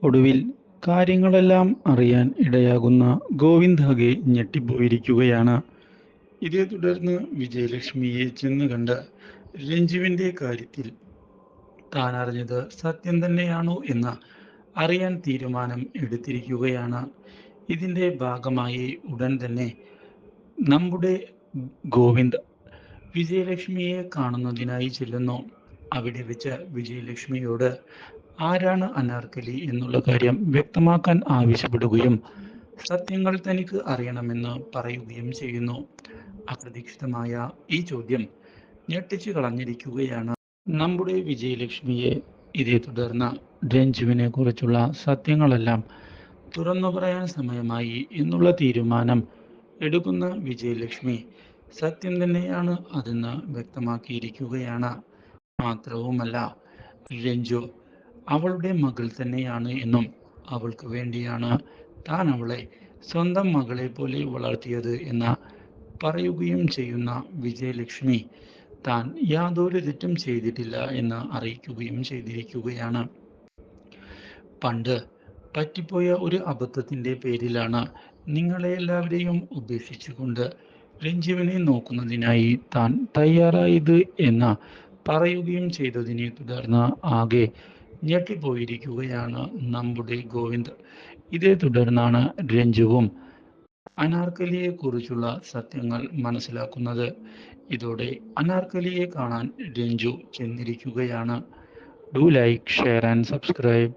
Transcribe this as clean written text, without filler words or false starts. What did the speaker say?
ഒടുവിൽ കാര്യങ്ങളെല്ലാം അറിയാൻ ഇടയാകുന്ന ഗോവിന്ദ് ആകെ ഞെട്ടിപ്പോയിരിക്കുകയാണ്. ഇതേ തുടർന്ന് വിജയലക്ഷ്മിയെ ചെന്ന് കണ്ട് രഞ്ജുവിൻ്റെ കാര്യത്തിൽ താൻ അറിഞ്ഞത് സത്യം തന്നെയാണോ എന്ന് അറിയാൻ തീരുമാനം എടുത്തിരിക്കുകയാണ്. ഇതിൻ്റെ ഭാഗമായി ഉടൻ തന്നെ നമ്മുടെ ഗോവിന്ദ് വിജയലക്ഷ്മിയെ കാണുന്നതിനായി ചെല്ലുന്നു. അവിടെ വെച്ച് വിജയലക്ഷ്മിയോട് ആരാണ് അനാർക്കലി എന്നുള്ള കാര്യം വ്യക്തമാക്കാൻ ആവശ്യപ്പെടുകയും സത്യങ്ങൾ തനിക്ക് അറിയണമെന്ന് പറയുകയും ചെയ്യുന്നു. അപ്രതീക്ഷിതമായ ഈ ചോദ്യം ഞെട്ടിച്ചു കളഞ്ഞിരിക്കുകയാണ് നമ്മുടെ വിജയലക്ഷ്മിയെ. ഇതേ തുടർന്ന് രഞ്ജുവിനെ കുറിച്ചുള്ള സത്യങ്ങളെല്ലാം തുറന്നു പറയാൻ സമയമായി എന്നുള്ള തീരുമാനം എടുക്കുന്ന വിജയലക്ഷ്മി സത്യം തന്നെയാണ് അതെന്ന് വ്യക്തമാക്കിയിരിക്കുകയാണ്. മാത്രവുമല്ല, രഞ്ജു അവളുടെ മകൾ തന്നെയാണ് എന്നും അവൾക്ക് വേണ്ടിയാണ് താൻ അവളെ സ്വന്തം മകളെ പോലെ വളർത്തിയത് എന്ന് പറയുകയും ചെയ്യുന്ന വിജയലക്ഷ്മി താൻ യാതൊരു തെറ്റും ചെയ്തിട്ടില്ല എന്ന് അറിയിക്കുകയും ചെയ്തിരിക്കുകയാണ്. പണ്ട് പറ്റിപ്പോയ ഒരു അബദ്ധത്തിൻ്റെ പേരിലാണ് നിങ്ങളെ എല്ലാവരെയും ഉപേക്ഷിച്ചുകൊണ്ട് രഞ്ജുവിനെ നോക്കുന്നതിനായി താൻ തയ്യാറായത് എന്ന് പറയുകയും ചെയ്തതിനെ തുടർന്ന് ആകെ ഞെട്ടിപ്പോയിരിക്കുകയാണ് നമ്മുടെ ഗോവിന്ദ്. ഇതേ തുടർന്നാണ് രഞ്ജുവും അനാർക്കലിയെ കുറിച്ചുള്ള സത്യങ്ങൾ മനസ്സിലാക്കുന്നത്. ഇതോടെ അനാർക്കലിയെ കാണാൻ രഞ്ജു ചെന്നിരിക്കുകയാണ്. Do like, share and subscribe.